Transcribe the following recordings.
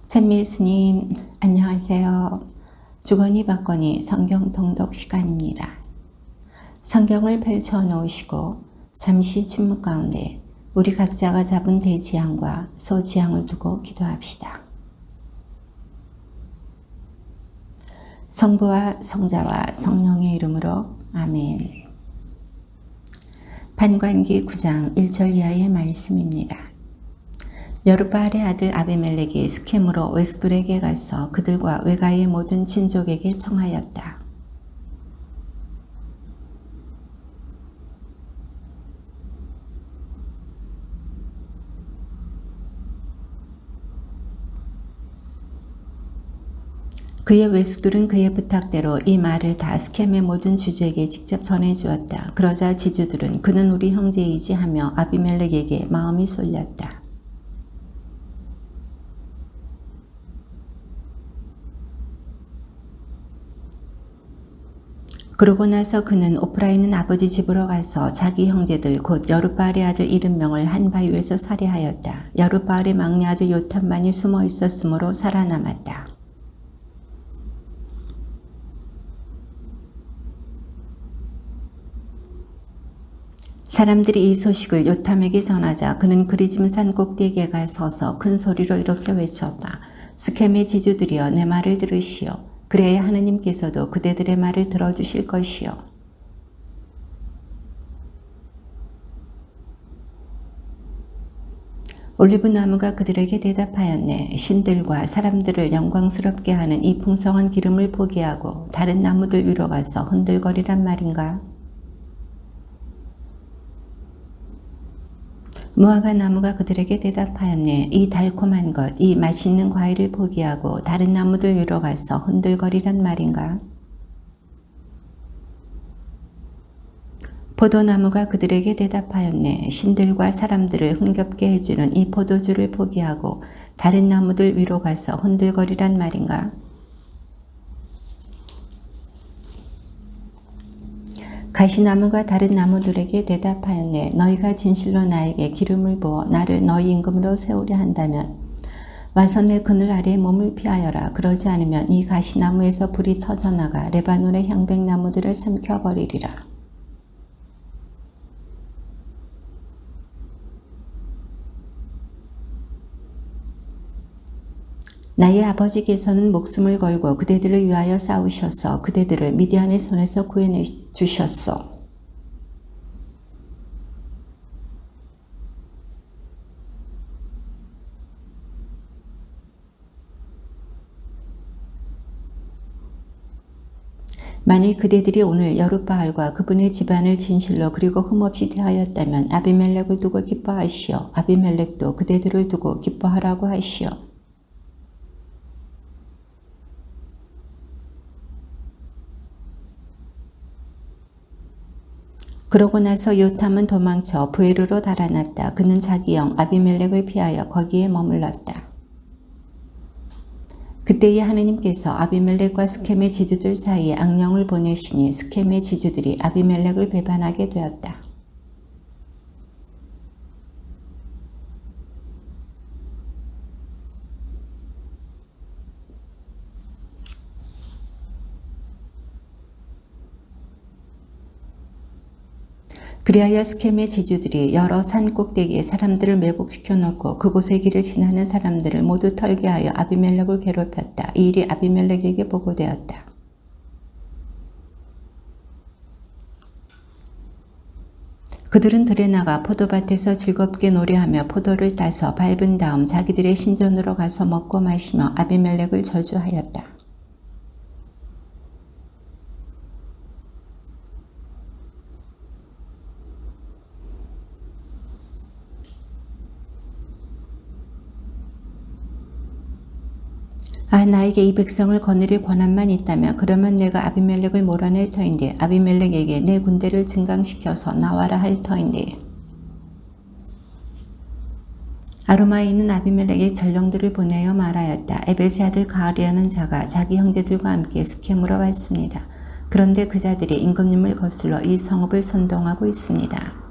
찬미예수님 안녕하세요. 주거니 받거니 성경 통독 시간입니다. 성경을 펼쳐 놓으시고 잠시 침묵 가운데 우리 각자가 잡은 대지향과 소지향을 두고 기도합시다. 성부와 성자와 성령의 이름으로 아멘. 판관기 9장 1절 이하의 말씀입니다. 여룻바알의 아들 아비멜렉이 스켐으로 웨스돌에게 가서 그들과 외가의 모든 친족에게 청하였다. 그의 외숙들은 그의 부탁대로 이 말을 다 스켐의 모든 주주에게 직접 전해주었다. 그러자 지주들은 그는 우리 형제이지 하며 아비멜렉에게 마음이 쏠렸다. 그러고 나서 그는 오프라 있는 아버지 집으로 가서 자기 형제들 곧 여룻바알의 아들 70명을 한 바위에서 살해하였다. 여룻바알의 막내 아들 요탐만이 숨어 있었으므로 살아남았다. 사람들이 이 소식을 요탐에게 전하자 그는 그리짐산 꼭대기에 가 서서 큰 소리로 이렇게 외쳤다. 스켐의 지주들이여 내 말을 들으시오. 그래야 하느님께서도 그대들의 말을 들어주실 것이요. 올리브나무가 그들에게 대답하였네. 신들과 사람들을 영광스럽게 하는 이 풍성한 기름을 포기하고 다른 나무들 위로 가서 흔들거리란 말인가? 무화과 나무가 그들에게 대답하였네. 이 달콤한 것, 이 맛있는 과일을 포기하고 다른 나무들 위로 가서 흔들거리란 말인가? 포도나무가 그들에게 대답하였네. 신들과 사람들을 흥겹게 해주는 이 포도주를 포기하고 다른 나무들 위로 가서 흔들거리란 말인가? 가시나무가 다른 나무들에게 대답하였네. 너희가 진실로 나에게 기름을 부어 나를 너희 임금으로 세우려 한다면 와서 내 그늘 아래에 몸을 피하여라. 그러지 않으면 이 가시나무에서 불이 터져나가 레바논의 향백나무들을 삼켜버리리라. 나의 아버지께서는 목숨을 걸고 그대들을 위하여 싸우셔서 그대들을 미디안의 손에서 구해내 주셨소. 만일 그대들이 오늘 여룻바알과 그분의 집안을 진실로 그리고 흠없이 대하였다면 아비멜렉을 두고 기뻐하시오. 아비멜렉도 그대들을 두고 기뻐하라고 하시오. 그러고 나서 요탐은 도망쳐 브에르로 달아났다. 그는 자기 형 아비멜렉을 피하여 거기에 머물렀다. 그때에 하느님께서 아비멜렉과 스켐의 지주들 사이에 악령을 보내시니 스켐의 지주들이 아비멜렉을 배반하게 되었다. 그리하여 스켐의 지주들이 여러 산 꼭대기에 사람들을 매복시켜 놓고 그곳의 길을 지나는 사람들을 모두 털게 하여 아비멜렉을 괴롭혔다. 이 일이 아비멜렉에게 보고되었다. 그들은 들에 나가 포도밭에서 즐겁게 노래하며 포도를 따서 밟은 다음 자기들의 신전으로 가서 먹고 마시며 아비멜렉을 저주하였다. 나에게 이 백성을 거느릴 권한만 있다면 그러면 내가 아비멜렉을 몰아낼 터인데 아비멜렉에게 내 군대를 증강시켜서 나와라 할 터인데. 아루마이는 아비멜렉의 전령들을 보내어 말하였다. 에벳의 아들 가알이라는 자가 자기 형제들과 함께 스켐으로 왔습니다. 그런데 그 자들이 임금님을 거슬러 이 성읍을 선동하고 있습니다.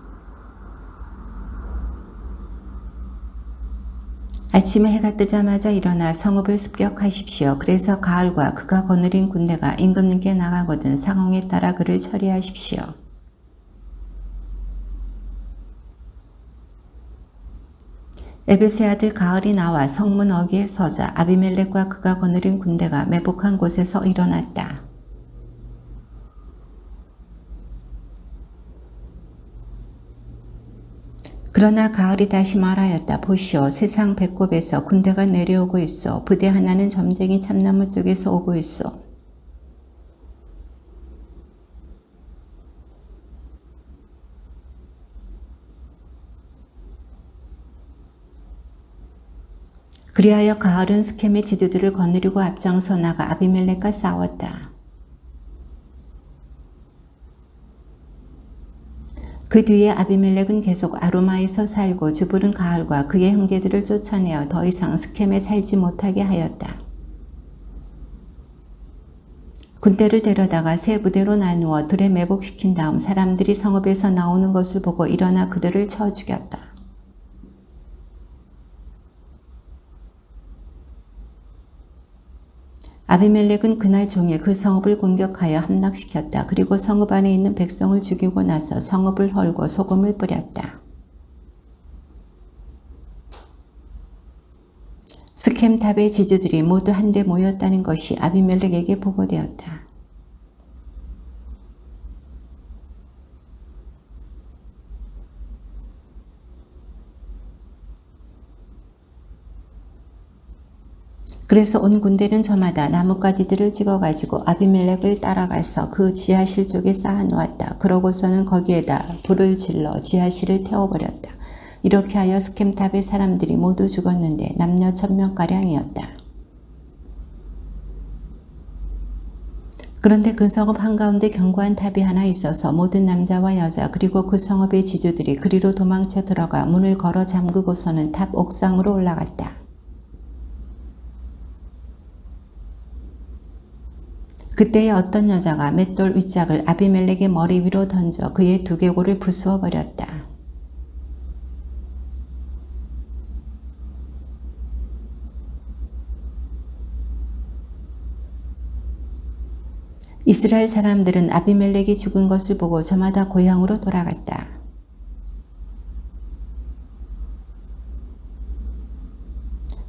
아침에 해가 뜨자마자 일어나 성읍을 습격하십시오. 그래서 가을과 그가 거느린 군대가 임금님께 나가거든 상황에 따라 그를 처리하십시오. 에벳의 아들 가을이 나와 성문 어귀에 서자 아비멜렉과 그가 거느린 군대가 매복한 곳에서 일어났다. 그러나 가을이 다시 말하였다. 보시오, 세상 배꼽에서 군대가 내려오고 있어. 부대 하나는 점쟁이 참나무 쪽에서 오고 있어. 그리하여 가을은 스켐의 지주들을 거느리고 앞장서 나가 아비멜렉과 싸웠다. 그 뒤에 아비멜렉은 계속 아루마에서 살고 주불은 가을과 그의 형제들을 쫓아내어 더 이상 스켐에 살지 못하게 하였다. 군대를 데려다가 세 부대로 나누어 들에 매복시킨 다음 사람들이 성읍에서 나오는 것을 보고 일어나 그들을 쳐 죽였다. 아비멜렉은 그날 종일 그 성읍을 공격하여 함락시켰다. 그리고 성읍 안에 있는 백성을 죽이고 나서 성읍을 헐고 소금을 뿌렸다. 스켐탑의 지주들이 모두 한데 모였다는 것이 아비멜렉에게 보고되었다. 그래서 온 군대는 저마다 나뭇가지들을 찍어가지고 아비멜렉을 따라가서 그 지하실 쪽에 쌓아놓았다. 그러고서는 거기에다 불을 질러 지하실을 태워버렸다. 이렇게 하여 스켐탑의 사람들이 모두 죽었는데 남녀 1000명가량이었다. 그런데 그 성읍 한가운데 견고한 탑이 하나 있어서 모든 남자와 여자 그리고 그 성읍의 지주들이 그리로 도망쳐 들어가 문을 걸어 잠그고서는 탑 옥상으로 올라갔다. 그때에 어떤 여자가 맷돌 윗짝을 아비멜렉의 머리 위로 던져 그의 두개골을 부수어 버렸다. 이스라엘 사람들은 아비멜렉이 죽은 것을 보고 저마다 고향으로 돌아갔다.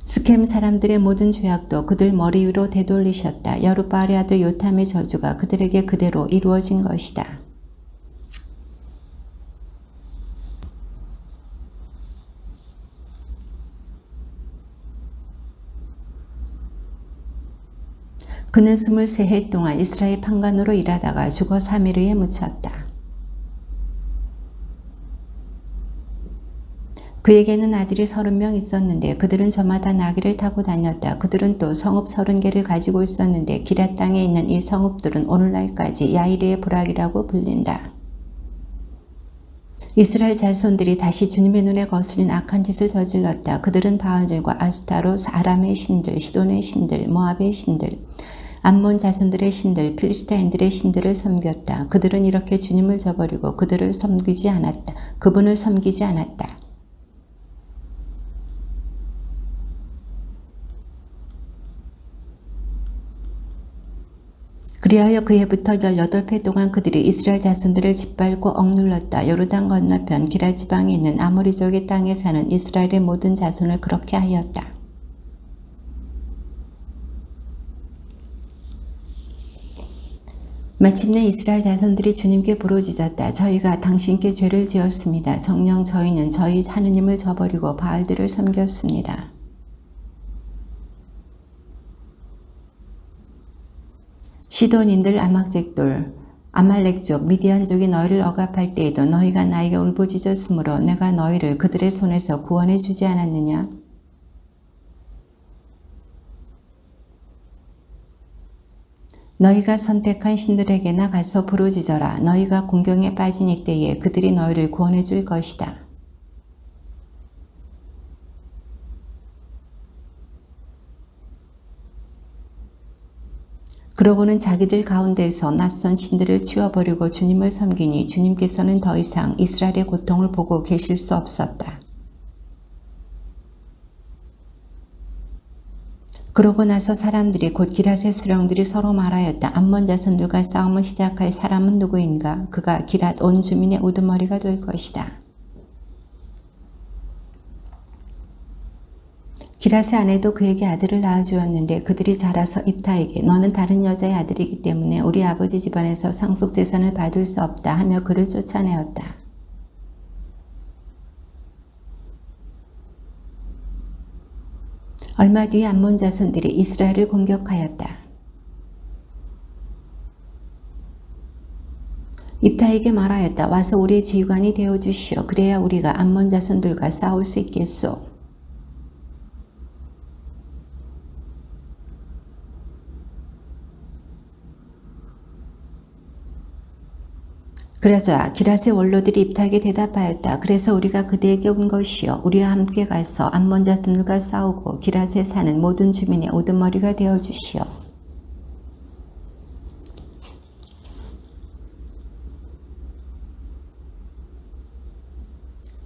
스켐 사람들의 모든 죄악도 그들 머리 위로 되돌리셨다. 여룻바알의 아들 요탐의 저주가 그들에게 그대로 이루어진 것이다. 그는 23해 동안 이스라엘 판관으로 일하다가 죽어 3일 후에 묻혔다. 그에게는 아들이 30명 있었는데 그들은 저마다 나귀를 타고 다녔다. 그들은 또 성읍 30개를 가지고 있었는데 기럇 땅에 있는 이 성읍들은 오늘날까지 야이르의 부락이라고 불린다. 이스라엘 자손들이 다시 주님의 눈에 거슬린 악한 짓을 저질렀다. 그들은 바알들과 아스타롯, 아람의 신들, 시돈의 신들, 모압의 신들, 암몬 자손들의 신들, 필리스타인들의 신들을 섬겼다. 그들은 이렇게 주님을 저버리고 그분을 섬기지 않았다. 그리하여 그 해부터 18해 동안 그들이 이스라엘 자손들을 짓밟고 억눌렀다. 요르단 건너편 기라 지방에 있는 아모리족의 땅에 사는 이스라엘의 모든 자손을 그렇게 하였다. 마침내 이스라엘 자손들이 주님께 부르짖었다. 저희가 당신께 죄를 지었습니다. 정녕 저희는 저희 하느님을 저버리고 바알들을 섬겼습니다. 시돈인들, 아막잭돌, 아말렉족, 미디안족이 너희를 억압할 때에도 너희가 나에게 울부짖었으므로 내가 너희를 그들의 손에서 구원해 주지 않았느냐? 너희가 선택한 신들에게나 가서 부르짖어라. 너희가 공경에 빠진 이때에 그들이 너희를 구원해 줄 것이다. 그러고는 자기들 가운데에서 낯선 신들을 치워버리고 주님을 섬기니 주님께서는 더 이상 이스라엘의 고통을 보고 계실 수 없었다. 그러고 나서 사람들이 곧 기랏의 수령들이 서로 말하였다. 암몬 자손들과 싸움을 시작할 사람은 누구인가? 그가 기랏 온 주민의 우두머리가 될 것이다. 기랏의 아내도 그에게 아들을 낳아주었는데 그들이 자라서 입타에게 너는 다른 여자의 아들이기 때문에 우리 아버지 집안에서 상속재산을 받을 수 없다 하며 그를 쫓아내었다. 얼마 뒤에 암몬 자손들이 이스라엘을 공격하였다. 입타에게 말하였다. 와서 우리의 지휘관이 되어주시오. 그래야 우리가 암몬 자손들과 싸울 수 있겠소. 그러자 기랏의 원로들이 입타에게 대답하였다. 그래서 우리가 그대에게 온 것이요. 우리와 함께 가서 암몬 자손들과 싸우고 기랏에 사는 모든 주민의 우두머리가 되어주시오.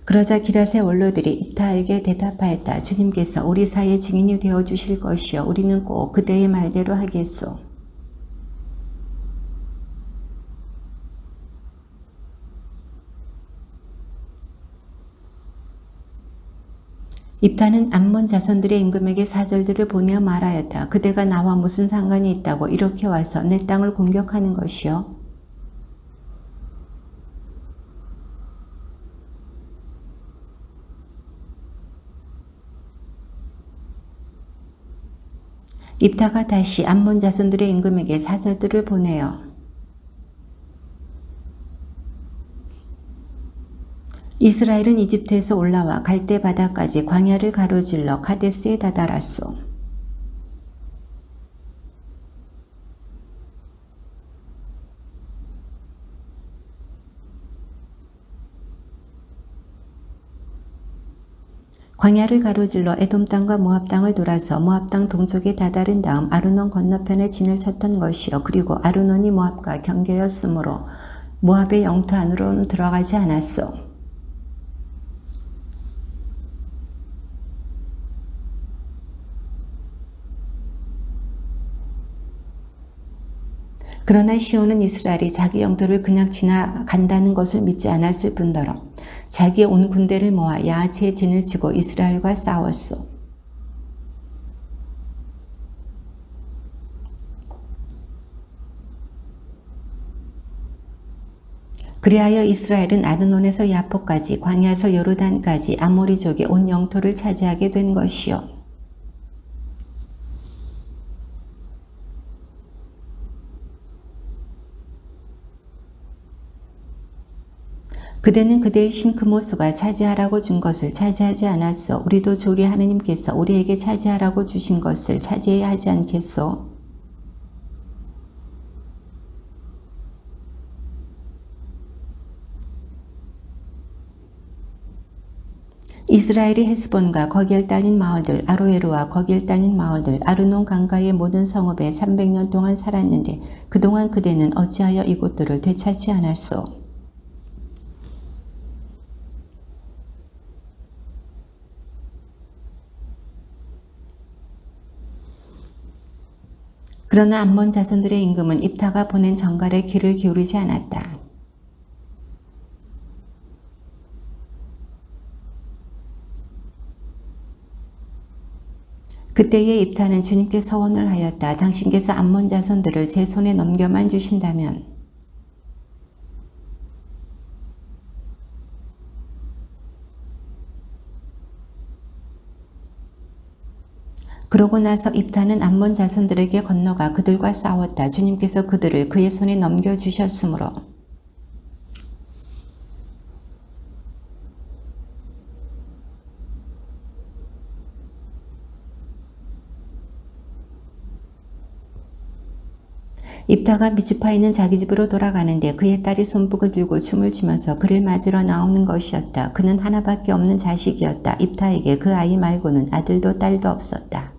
그러자 기랏의 원로들이 입타에게 대답하였다. 주님께서 우리 사이의 증인이 되어주실 것이요. 우리는 꼭 그대의 말대로 하겠소. 입타는 암몬 자손들의 임금에게 사절들을 보내어 말하였다. 그대가 나와 무슨 상관이 있다고 이렇게 와서 내 땅을 공격하는 것이요. 입타가 다시 암몬 자손들의 임금에게 사절들을 보내어 이스라엘은 이집트에서 올라와 갈대 바다까지 광야를 가로질러 카데스에 다다랐소. 광야를 가로질러 에돔 땅과 모압 땅을 돌아서 모압 땅 동쪽에 다다른 다음 아르논 건너편에 진을 쳤던 것이요. 그리고 아르논이 모압과 경계였으므로 모압의 영토 안으로는 들어가지 않았소. 그러나 시온은 이스라엘이 자기 영토를 그냥 지나간다는 것을 믿지 않았을 뿐더러 자기의 온 군대를 모아 야하치에 진을 치고 이스라엘과 싸웠소. 그리하여 이스라엘은 아르논에서 야포까지 광야에서 요르단까지 아모리족의 온 영토를 차지하게 된 것이요. 그대는 그대의 신 그모스가 차지하라고 준 것을 차지하지 않았소. 우리도 주리 하느님께서 우리에게 차지하라고 주신 것을 차지해야 하지 않겠소. 이스라엘이 헤스본과 거기에 딸린 마을들, 아로에르와 거기에 딸린 마을들, 아르논 강가의 모든 성읍에 300년 동안 살았는데 그동안 그대는 어찌하여 이곳들을 되찾지 않았소. 그러나 암몬 자손들의 임금은 입타가 보낸 전갈에 귀를 기울이지 않았다. 그때에 입타는 주님께 서원을 하였다. 당신께서 암몬 자손들을 제 손에 넘겨만 주신다면 그러고 나서 입타는 암몬 자손들에게 건너가 그들과 싸웠다. 주님께서 그들을 그의 손에 넘겨주셨으므로 입타가 미츠파에 있는 자기 집으로 돌아가는데 그의 딸이 손북을 들고 춤을 추면서 그를 맞으러 나오는 것이었다. 그는 하나밖에 없는 자식이었다. 입타에게 그 아이 말고는 아들도 딸도 없었다.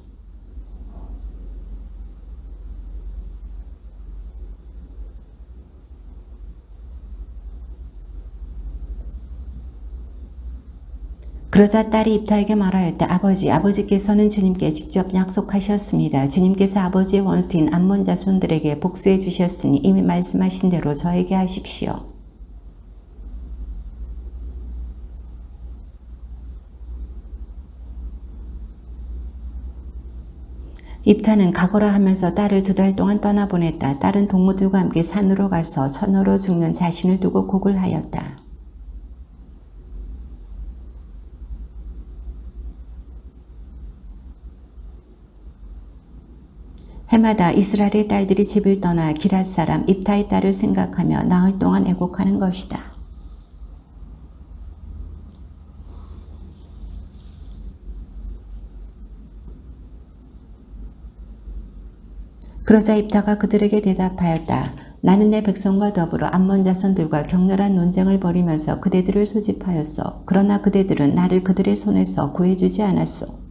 그러자 딸이 입다에게 말하였다. 아버지께서는 주님께 직접 약속하셨습니다. 주님께서 아버지의 원수인 암몬 자손들에게 복수해 주셨으니 이미 말씀하신 대로 저에게 하십시오. 입다는 가거라 하면서 딸을 2달 동안 떠나보냈다. 딸은 동무들과 함께 산으로 가서 천으로 죽는 자신을 두고 곡을 하였다. 해마다 이스라엘의 딸들이 집을 떠나 기랏 사람 입다의 딸을 생각하며 나흘 동안 애곡하는 것이다. 그러자 입다가 그들에게 대답하였다. 나는 내 백성과 더불어 암몬 자손들과 격렬한 논쟁을 벌이면서 그대들을 소집하였소. 그러나 그대들은 나를 그들의 손에서 구해주지 않았소.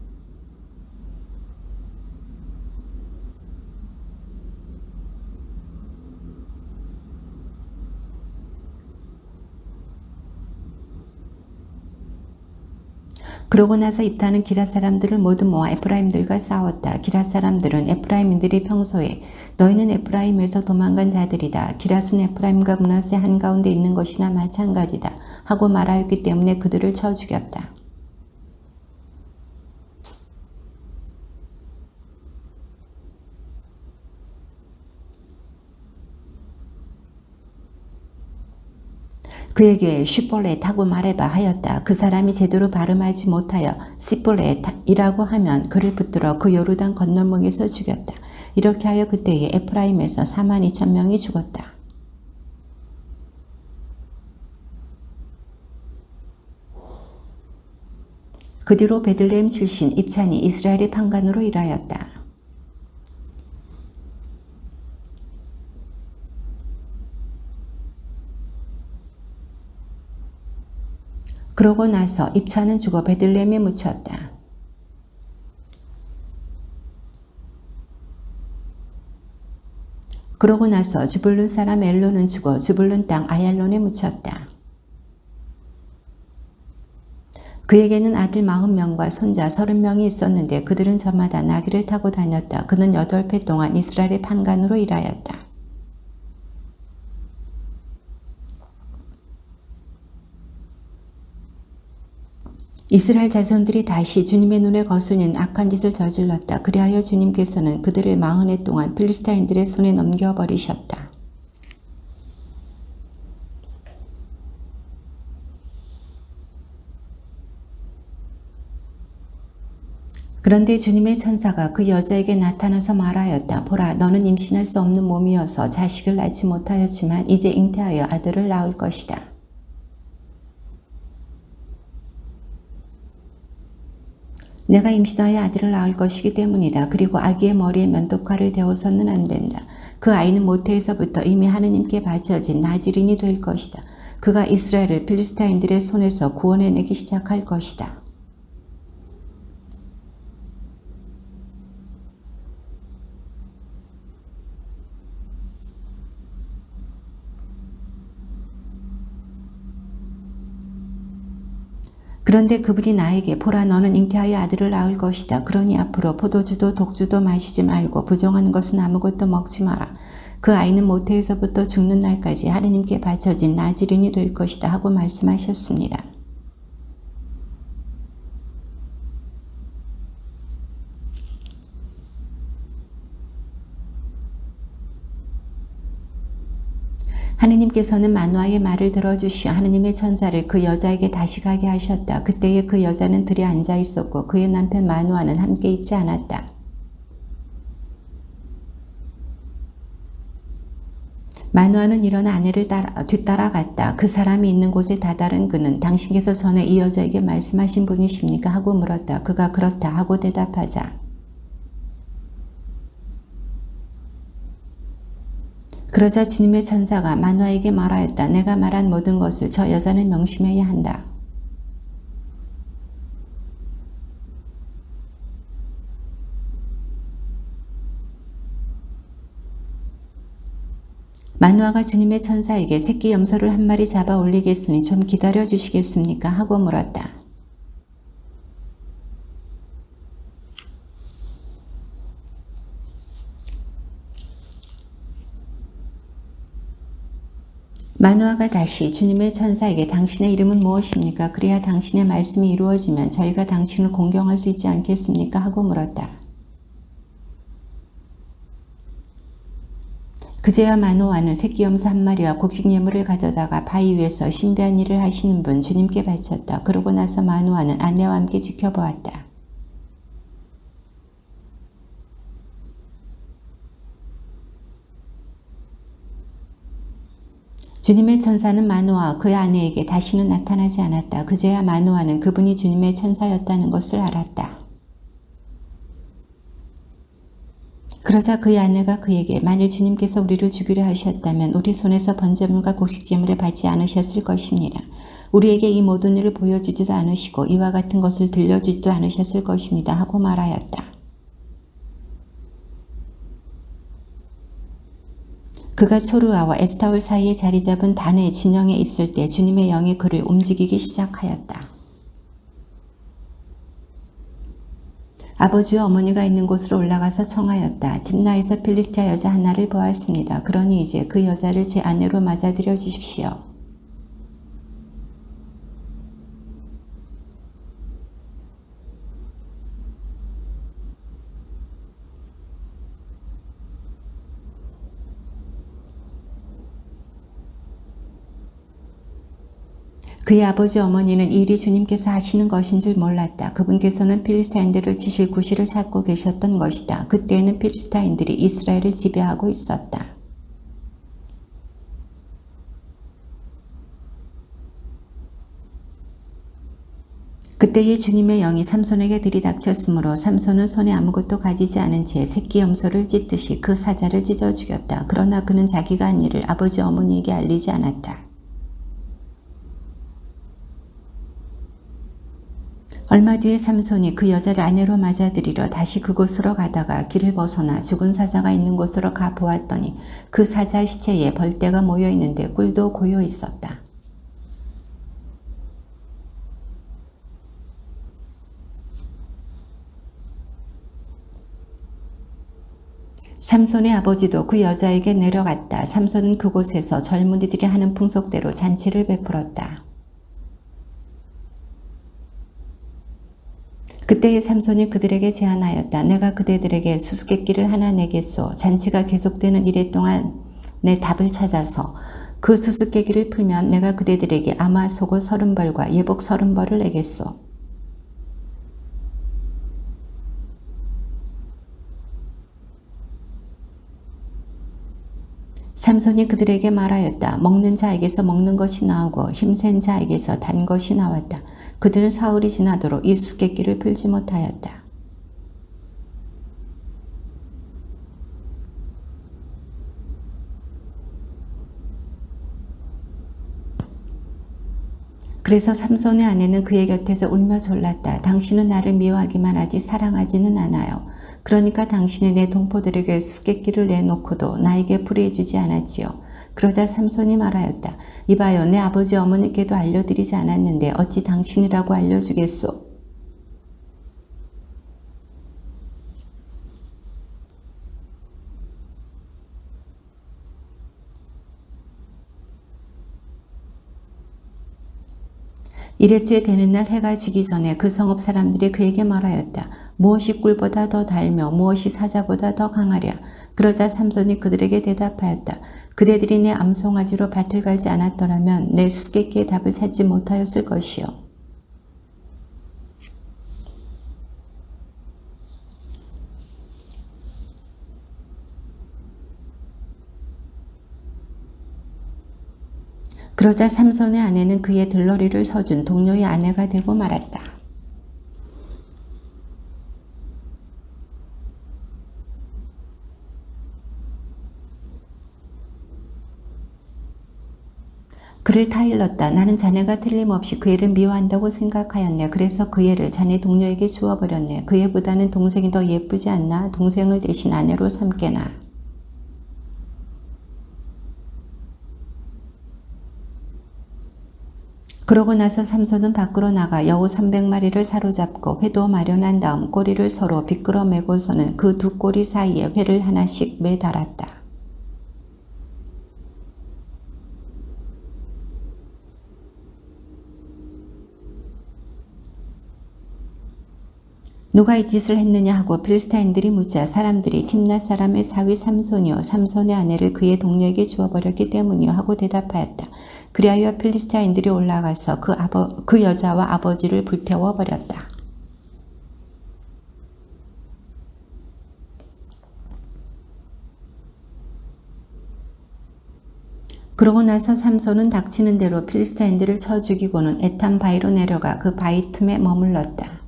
그러고 나서 입다는 기랏 사람들을 모두 모아 에프라임들과 싸웠다. 기랏 사람들은 에프라임인들이 평소에 너희는 에프라임에서 도망간 자들이다. 기랏은 에프라임과 므낫세 한가운데 있는 것이나 마찬가지다. 하고 말하였기 때문에 그들을 쳐 죽였다. 그에게 슈볼렛 하고 말해봐 하였다. 그 사람이 제대로 발음하지 못하여 시볼렛이라고 하면 그를 붙들어 그 요르단 건널목에서 죽였다. 이렇게 하여 그때에 에프라임에서 42,000명이 죽었다. 그 뒤로 베들레헴 출신 입찬이 이스라엘의 판관으로 일하였다. 그러고 나서 입찬은 죽어 베들레헴에 묻혔다. 그러고 나서 주불룬 사람 엘론은 죽어 주불룬 땅 아얄론에 묻혔다. 그에게는 아들 40명과 손자 30명이 있었는데 그들은 저마다 나귀를 타고 다녔다. 그는 8해 동안 이스라엘의 판관으로 일하였다. 이스라엘 자손들이 다시 주님의 눈에 거슬리는 악한 짓을 저질렀다. 그리하여 주님께서는 그들을 40해 동안 필리스타인들의 손에 넘겨버리셨다. 그런데 주님의 천사가 그 여자에게 나타나서 말하였다. 보라, 너는 임신할 수 없는 몸이어서 자식을 낳지 못하였지만 이제 잉태하여 아들을 낳을 것이다. 내가 임신하여 아들을 낳을 것이기 때문이다. 그리고 아기의 머리에 면도칼을 대어서는 안 된다. 그 아이는 모태에서부터 이미 하느님께 바쳐진 나지린이 될 것이다. 그가 이스라엘을 필리스타인들의 손에서 구원해내기 시작할 것이다. 그런데 그분이 나에게 보라, 너는 잉태하여 아들을 낳을 것이다. 그러니 앞으로 포도주도 독주도 마시지 말고 부정한 것은 아무것도 먹지 마라. 그 아이는 모태에서부터 죽는 날까지 하느님께 바쳐진 나지린이 될 것이다 하고 말씀하셨습니다. 하느님께서는 마누아의 말을 들어주시어 하느님의 천사를 그 여자에게 다시 가게 하셨다. 그때에 그 여자는 들에 앉아 있었고 그의 남편 마누아는 함께 있지 않았다. 마누아는 일어나 아내를 뒤따라갔다. 그 사람이 있는 곳에 다다른 그는 당신께서 전에 이 여자에게 말씀하신 분이십니까? 하고 물었다. 그가 그렇다 하고 대답하자 그러자 주님의 천사가 마누아에게 말하였다. 내가 말한 모든 것을 저 여자는 명심해야 한다. 마누아가 주님의 천사에게 새끼 염소를 한 마리 잡아 올리겠으니 좀 기다려 주시겠습니까? 하고 물었다. 마노아가 다시 주님의 천사에게 당신의 이름은 무엇입니까? 그래야 당신의 말씀이 이루어지면 저희가 당신을 공경할 수 있지 않겠습니까? 하고 물었다. 그제야 마노아는 새끼 염소 한 마리와 곡식 예물을 가져다가 바위 위에서 신비한 일을 하시는 분 주님께 바쳤다. 그러고 나서 마노아는 아내와 함께 지켜보았다. 주님의 천사는 마노아와 그의 아내에게 다시는 나타나지 않았다. 그제야 마노아는 그분이 주님의 천사였다는 것을 알았다. 그러자 그의 아내가 그에게 만일 주님께서 우리를 죽이려 하셨다면 우리 손에서 번제물과 곡식제물에 받지 않으셨을 것입니다. 우리에게 이 모든 일을 보여주지도 않으시고 이와 같은 것을 들려주지도 않으셨을 것입니다. 하고 말하였다. 그가 초르아와 에스타올 사이에 자리 잡은 단의 진영에 있을 때 주님의 영이 그를 움직이기 시작하였다. 아버지와 어머니가 있는 곳으로 올라가서 청하였다. 딥나에서 필리스티아 여자 하나를 보았습니다. 그러니 이제 그 여자를 제 아내로 맞아들여 주십시오. 그의 아버지 어머니는 이 일이 주님께서 하시는 것인 줄 몰랐다. 그분께서는 필리스타인들을 치실 구실을 찾고 계셨던 것이다. 그때에는 필리스타인들이 이스라엘을 지배하고 있었다. 그때에 주님의 영이 삼손에게 들이닥쳤으므로 삼손은 손에 아무것도 가지지 않은 채 새끼 염소를 찢듯이 그 사자를 찢어 죽였다. 그러나 그는 자기가 한 일을 아버지 어머니에게 알리지 않았다. 얼마 뒤에 삼손이 그 여자를 아내로 맞아들이러 다시 그곳으로 가다가 길을 벗어나 죽은 사자가 있는 곳으로 가 보았더니 그 사자 시체에 벌떼가 모여 있는데 꿀도 고여 있었다. 삼손의 아버지도 그 여자에게 내려갔다. 삼손은 그곳에서 젊은이들이 하는 풍속대로 잔치를 베풀었다. 그때의 삼손이 그들에게 제안하였다. 내가 그대들에게 수수께끼를 하나 내겠소. 잔치가 계속되는 이래 동안 내 답을 찾아서 그 수수께끼를 풀면 내가 그대들에게 아마 속옷 30벌과 예복 30벌을 내겠소. 삼손이 그들에게 말하였다. 먹는 자에게서 먹는 것이 나오고 힘센 자에게서 단 것이 나왔다. 그들은 사흘이 지나도록 이 수수께끼를 풀지 못하였다. 그래서 삼손의 아내는 그의 곁에서 울며 졸랐다. 당신은 나를 미워하기만 하지 사랑하지는 않아요. 그러니까 당신이 내 동포들에게 수수께끼를 내놓고도 나에게 풀이해주지 않았지요. 그러자 삼손이 말하였다. 이봐요, 내 아버지 어머니께도 알려드리지 않았는데 어찌 당신이라고 알려주겠소? 이래째 되는 날 해가 지기 전에 그 성읍 사람들이 그에게 말하였다. 무엇이 꿀보다 더 달며 무엇이 사자보다 더 강하랴. 그러자 삼손이 그들에게 대답하였다. 그대들이 내 암송아지로 밭을 갈지 않았더라면 내 수수께끼의 답을 찾지 못하였을 것이요. 그러자 삼손의 아내는 그의 들러리를 서준 동료의 아내가 되고 말았다. 그를 타일렀다. 나는 자네가 틀림없이 그 애를 미워한다고 생각하였네. 그래서 그 애를 자네 동료에게 주어버렸네. 그 애보다는 동생이 더 예쁘지 않나? 동생을 대신 아내로 삼게나. 그러고 나서 삼손은 밖으로 나가 여우 300마리를 사로잡고 회도 마련한 다음 꼬리를 서로 비끌어 매고서는 그 두 꼬리 사이에 회를 하나씩 매달았다. 누가 이 짓을 했느냐 하고 필리스타인들이 묻자 사람들이 팀낫 사람의 사위 삼손이요 삼손의 아내를 그의 동료에게 주어버렸기 때문이요 하고 대답하였다. 그리하여 필리스타인들이 올라가서 그 여자와 아버지를 불태워버렸다. 그러고 나서 삼손은 닥치는 대로 필리스타인들을 쳐 죽이고는 에탄 바위로 내려가 그 바위 틈에 머물렀다.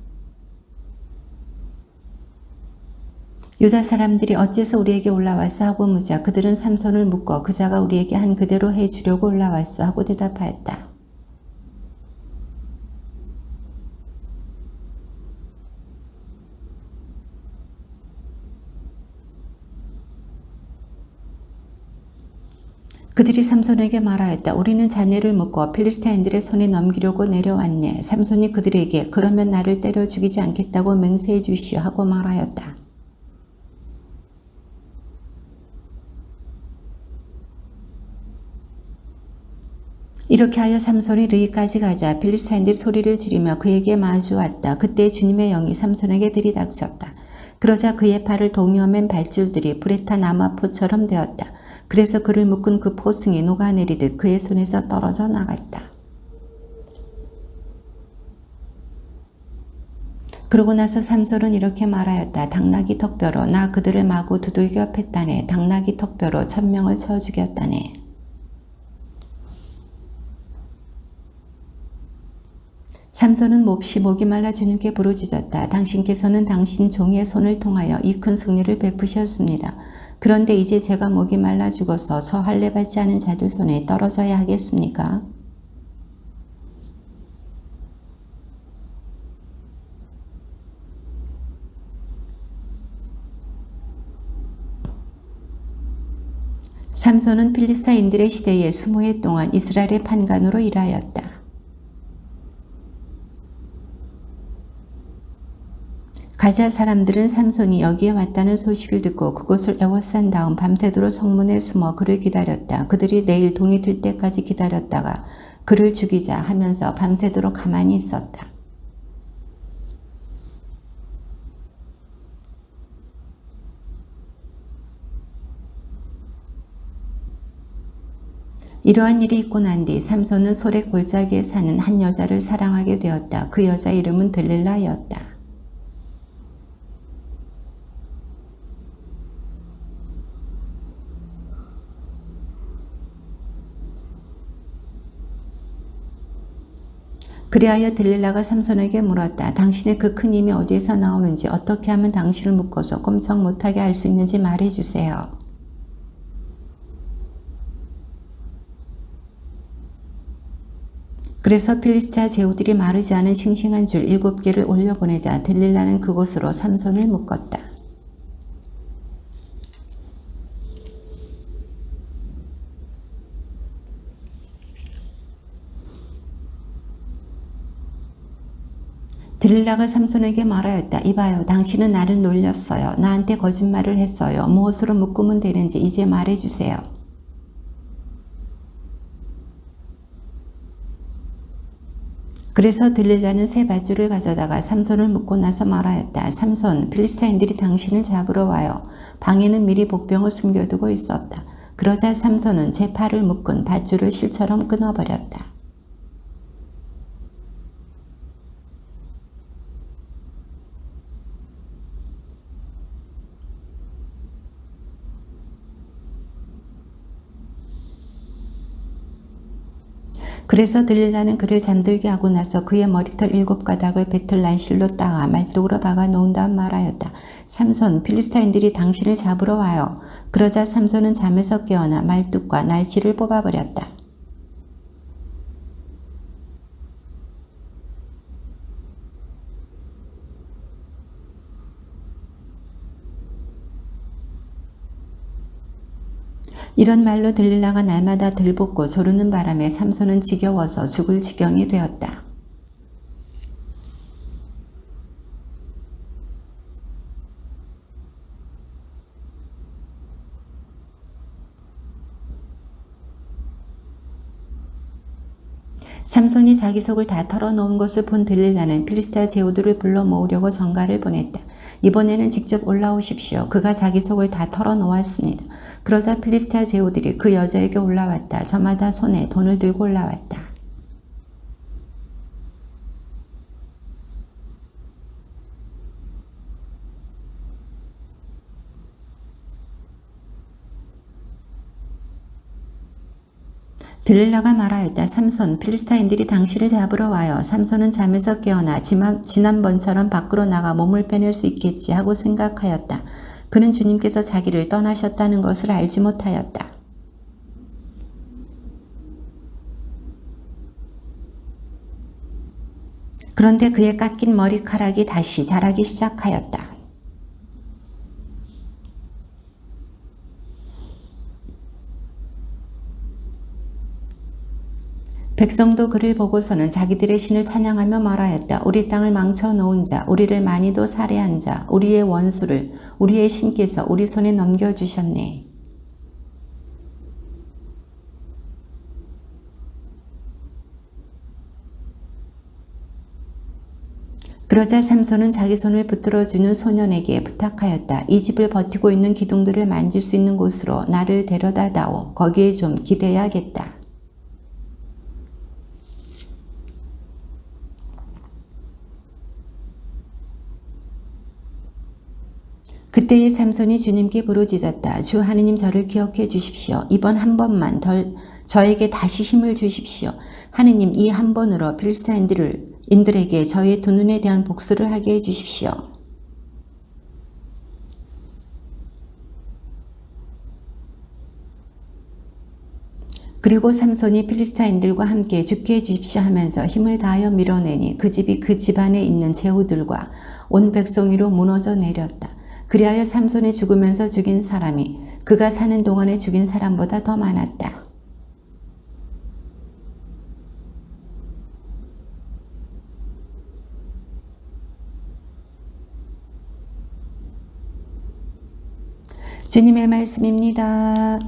유다 사람들이 어째서 우리에게 올라왔어 하고 묻자 그들은 삼손을 묻고 그자가 우리에게 한 그대로 해주려고 올라왔어 하고 대답하였다. 그들이 삼손에게 말하였다. 우리는 자네를 묶고 필리스타인들의 손에 넘기려고 내려왔네. 삼손이 그들에게 그러면 나를 때려 죽이지 않겠다고 맹세해 주시오 하고 말하였다. 이렇게 하여 삼손이 르이까지 가자 필리스타인들이 소리를 지르며 그에게 마주왔다. 그때 주님의 영이 삼손에게 들이닥쳤다. 그러자 그의 팔을 동이어 맨 발줄들이 불에 탄 나무포처럼 되었다. 그래서 그를 묶은 그 포승이 녹아내리듯 그의 손에서 떨어져 나갔다. 그러고 나서 삼손은 이렇게 말하였다. 당나귀 턱뼈로 나 그들을 마구 두들겨 팼다네. 당나귀 턱뼈로 1000명을 쳐 죽였다네. 삼손은 몹시 목이 말라 주님께 부르짖었다. 당신께서는 당신 종의 손을 통하여 이 큰 승리를 베푸셨습니다. 그런데 이제 제가 목이 말라 죽어서 저 할례 받지 않은 자들 손에 떨어져야 하겠습니까? 삼손은 필리스타인들의 시대에 20해 동안 이스라엘의 판관으로 일하였다. 가자 사람들은 삼손이 여기에 왔다는 소식을 듣고 그곳을 에워싼 다음 밤새도록 성문에 숨어 그를 기다렸다. 그들이 내일 동이 들 때까지 기다렸다가 그를 죽이자 하면서 밤새도록 가만히 있었다. 이러한 일이 있고 난 뒤 삼손은 소렉 골짜기에 사는 한 여자를 사랑하게 되었다. 그 여자 이름은 들릴라였다. 그리하여 들릴라가 삼손에게 물었다. 당신의 그 큰 힘이 어디에서 나오는지 어떻게 하면 당신을 묶어서 꼼짝 못하게 할 수 있는지 말해주세요. 그래서 필리스티아 제후들이 마르지 않은 싱싱한 줄 7개를 올려보내자 들릴라는 그곳으로 삼손을 묶었다. 들릴라가 삼손에게 말하였다. 이봐요. 당신은 나를 놀렸어요. 나한테 거짓말을 했어요. 무엇으로 묶으면 되는지 이제 말해주세요. 그래서 들릴라는 새 밧줄을 가져다가 삼손을 묶고 나서 말하였다. 삼손, 필리스타인들이 당신을 잡으러 와요. 방에는 미리 복병을 숨겨두고 있었다. 그러자 삼손은 제 팔을 묶은 밧줄을 실처럼 끊어버렸다. 그래서 들릴라는 그를 잠들게 하고 나서 그의 머리털 7가닥을 배틀 난실로 따아 말뚝으로 박아 놓은 다음 말하였다. 삼손, 필리스타인들이 당신을 잡으러 와요. 그러자 삼손은 잠에서 깨어나 말뚝과 날씨를 뽑아버렸다. 이런 말로 들릴라가 날마다 들볶고 조르는 바람에 삼손은 지겨워서 죽을 지경이 되었다. 삼손이 자기 속을 다 털어놓은 것을 본 들릴라는 필리스타 제후들을 불러 모으려고 전가를 보냈다. 이번에는 직접 올라오십시오. 그가 자기 속을 다 털어놓았습니다. 그러자 필리스타 제후들이 그 여자에게 올라왔다. 저마다 손에 돈을 들고 올라왔다. 들릴라가 말하였다. 삼손, 필리스타인들이 당신을 잡으러 와요. 삼손은 잠에서 깨어나 지난번처럼 밖으로 나가 몸을 빼낼 수 있겠지 하고 생각하였다. 그는 주님께서 자기를 떠나셨다는 것을 알지 못하였다. 그런데 그의 깎인 머리카락이 다시 자라기 시작하였다. 백성도 그를 보고서는 자기들의 신을 찬양하며 말하였다. 우리 땅을 망쳐놓은 자, 우리를 많이도 살해한 자, 우리의 원수를 우리의 신께서 우리 손에 넘겨주셨네. 그러자 삼손은 자기 손을 붙들어주는 소년에게 부탁하였다. 이 집을 버티고 있는 기둥들을 만질 수 있는 곳으로 나를 데려다 다오. 거기에 좀 기대야겠다. 그때의 삼손이 주님께 부르짖었다. 주 하느님 저를 기억해 주십시오. 이번 한 번만 저에게 다시 힘을 주십시오. 하느님 이 한 번으로 필리스타인들에게 저의 두 눈에 대한 복수를 하게 해 주십시오. 그리고 삼손이 필리스타인들과 함께 죽게 해 주십시오 하면서 힘을 다하여 밀어내니 그 집이 그 집안에 있는 제후들과 온 백성 위로 무너져 내렸다. 그리하여 삼손이 죽으면서 죽인 사람이 그가 사는 동안에 죽인 사람보다 더 많았다. 주님의 말씀입니다.